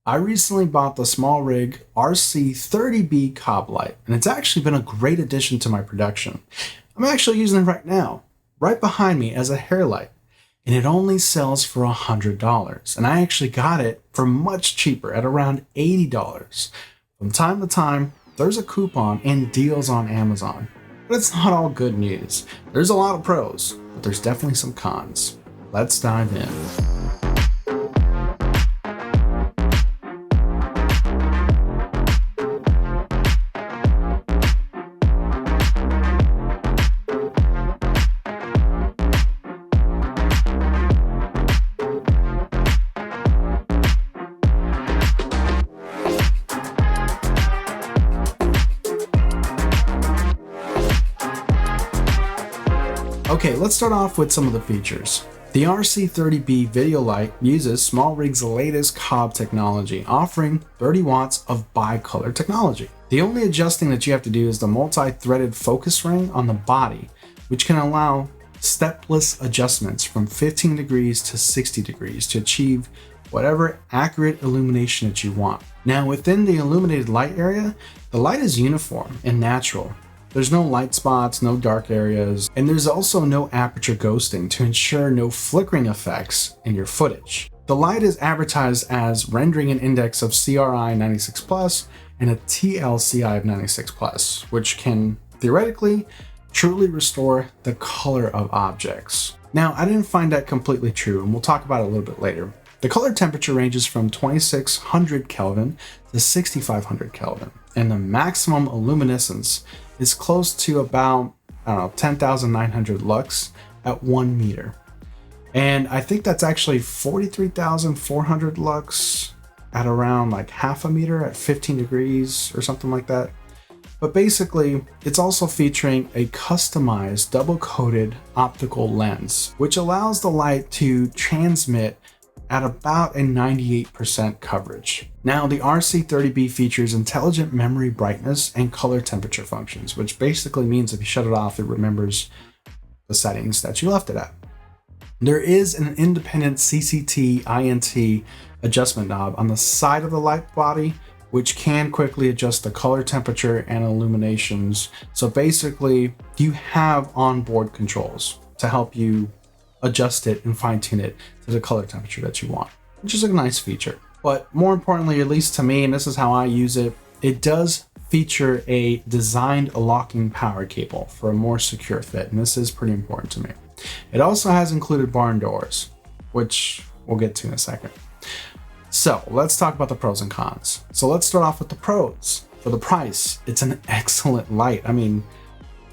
I recently bought the Smallrig RC 30B COB light, and it's actually been a great addition to my production. I'm actually using it right now, right behind me as a hair light, and it only sells for $100, and I actually got it for much cheaper at around $80. From time to time, there's a coupon and deals on Amazon, but it's not all good news. There's a lot of pros, but there's definitely some cons. Let's dive in. Okay, let's start off with some of the features. The RC30B video light uses Smallrig's latest COB technology, offering 30 watts of bicolor technology. The only adjusting that you have to do is the multi-threaded focus ring on the body, which can allow stepless adjustments from 15 degrees to 60 degrees to achieve whatever accurate illumination that you want. Now, within the illuminated light area, the light is uniform and natural. There's no light spots, no dark areas, and there's also no aperture ghosting to ensure no flickering effects in your footage. The light is advertised as rendering an index of CRI 96+ and a TLCI of 96+, which can theoretically truly restore the color of objects. Now, I didn't find that completely true, and we'll talk about it a little bit later. The color temperature ranges from 2600 Kelvin to 6500 Kelvin, and the maximum luminescence is close to about, 10,900 lux at 1 meter. And I think that's actually 43,400 lux at around like half a meter at 15 degrees or something like that. But basically, it's also featuring a customized double-coated optical lens, which allows the light to transmit at about a 98% coverage. Now, the RC30B features intelligent memory brightness and color temperature functions, which basically means if you shut it off, it remembers the settings that you left it at. There is an independent CCT/INT adjustment knob on the side of the light body, which can quickly adjust the color temperature and illuminations. So basically, you have onboard controls to help you adjust it and fine-tune it to the color temperature that you want, which is a nice feature. But more importantly, at least to me, and this is how I use it, it does feature a designed locking power cable for a more secure fit, and this is pretty important to me. It also has included barn doors, which we'll get to in a second. So let's talk about the pros and cons. So let's start off with the pros. For the price, it's an excellent light. I mean,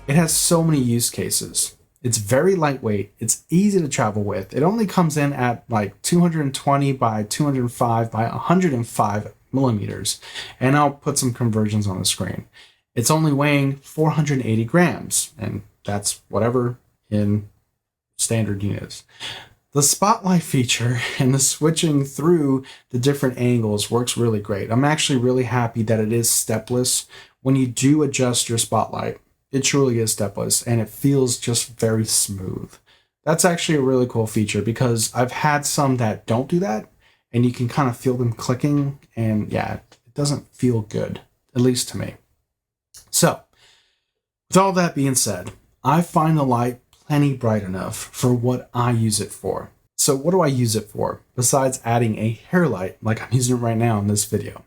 it has so many use cases. It's very lightweight. It's easy to travel with. It only comes in at like 220 by 205 by 105 millimeters. And I'll put some conversions on the screen. It's only weighing 480 grams, and that's whatever in standard units. The spotlight feature and the switching through the different angles works really great. I'm actually really happy that it is stepless. When you do adjust your spotlight, it truly is stepless, and it feels just very smooth. That's actually a really cool feature because I've had some that don't do that, and you can kind of feel them clicking, and yeah, it doesn't feel good, at least to me. So, with all that being said, I find the light plenty bright enough for what I use it for. So what do I use it for, besides adding a hair light like I'm using it right now in this video?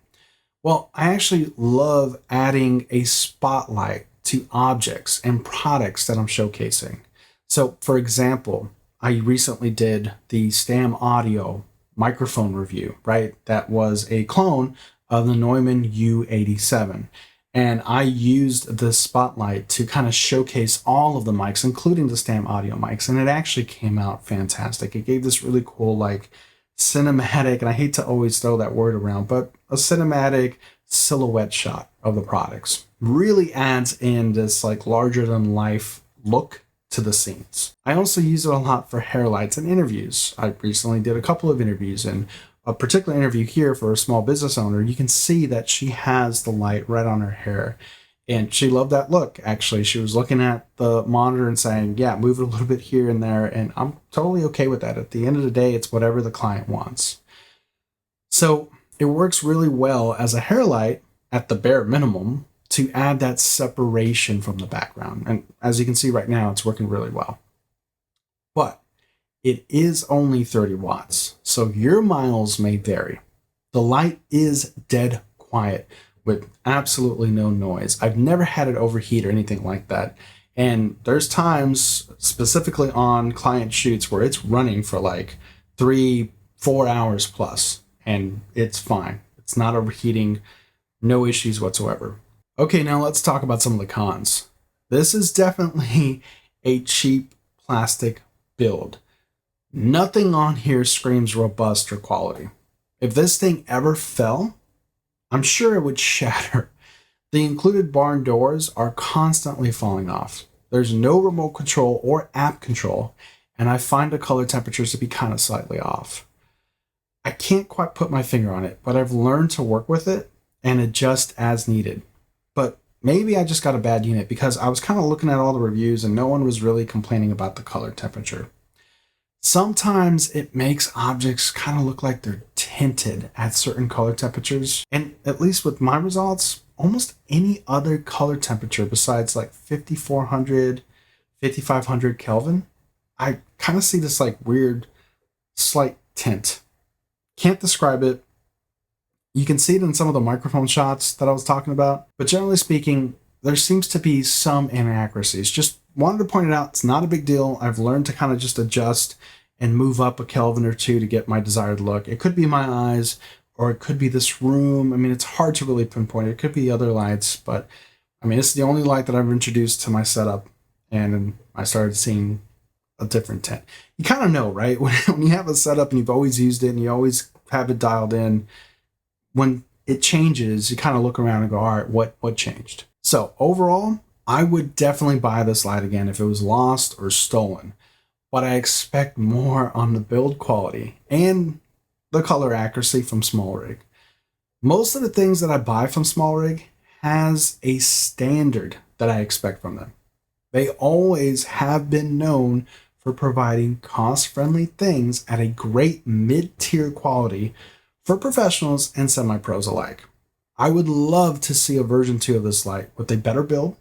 Well, I actually love adding a spotlight to objects and products that I'm showcasing. So for example, I recently did the Audiio microphone review, right? That was a clone of the Neumann U87. And I used the spotlight to kind of showcase all of the mics, including the Audiio mics. And it actually came out fantastic. It gave this really cool, like cinematic, and I hate to always throw that word around, but a cinematic silhouette shot of the products. Really adds in this like larger than life look to the scenes. I also use it a lot for hair lights and interviews. I recently did a couple of interviews, and a particular interview here for a small business owner, you can see that she has the light right on her hair. And she loved that look, actually. She was looking at the monitor and saying, yeah, move it a little bit here and there. And I'm totally okay with that. At the end of the day, it's whatever the client wants. So it works really well as a hair light at the bare minimum to add that separation from the background. And as you can see right now, it's working really well. But it is only 30 watts, so your miles may vary. The light is dead quiet with absolutely no noise. I've never had it overheat or anything like that. And there's times, specifically on client shoots, where it's running for like 3-4 hours plus, and it's fine. It's not overheating, no issues whatsoever. Okay, now let's talk about some of the cons. This is definitely a cheap plastic build. Nothing on here screams robust or quality. If this thing ever fell, I'm sure it would shatter. The included barn doors are constantly falling off. There's no remote control or app control, and I find the color temperatures to be kind of slightly off. I can't quite put my finger on it, but I've learned to work with it and adjust as needed. But maybe I just got a bad unit because I was kind of looking at all the reviews and no one was really complaining about the color temperature. Sometimes it makes objects kind of look like they're tinted at certain color temperatures. And at least with my results, almost any other color temperature besides like 5400, 5500 Kelvin, I kind of see this like weird slight tint. Can't describe it. You can see it in some of the microphone shots that I was talking about, but generally speaking, there seems to be some inaccuracies. Just wanted to point it out. It's not a big deal. I've learned to kind of just adjust and move up a Kelvin or two to get my desired look. It could be my eyes, or it could be this room. I mean, it's hard to really pinpoint. It could be other lights, but I mean, it's the only light that I've introduced to my setup, and I started seeing a different tint. You kind of know, right? When you have a setup and you've always used it and you always have it dialed in, when it changes, you kind of look around and go, all right, what changed? So overall, I would definitely buy this light again if it was lost or stolen, but I expect more on the build quality and the color accuracy from Smallrig. Most of the things that I buy from Smallrig has a standard that I expect from them. They always have been known for providing cost-friendly things at a great mid-tier quality for professionals and semi-pros alike. I would love to see a version 2 of this light with a better build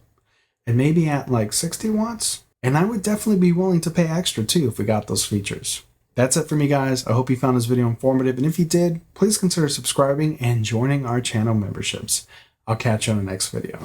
and maybe at like 60 watts. And I would definitely be willing to pay extra too if we got those features. That's it for me, guys. I hope you found this video informative, and if you did, please consider subscribing and joining our channel memberships. I'll catch you on the next video.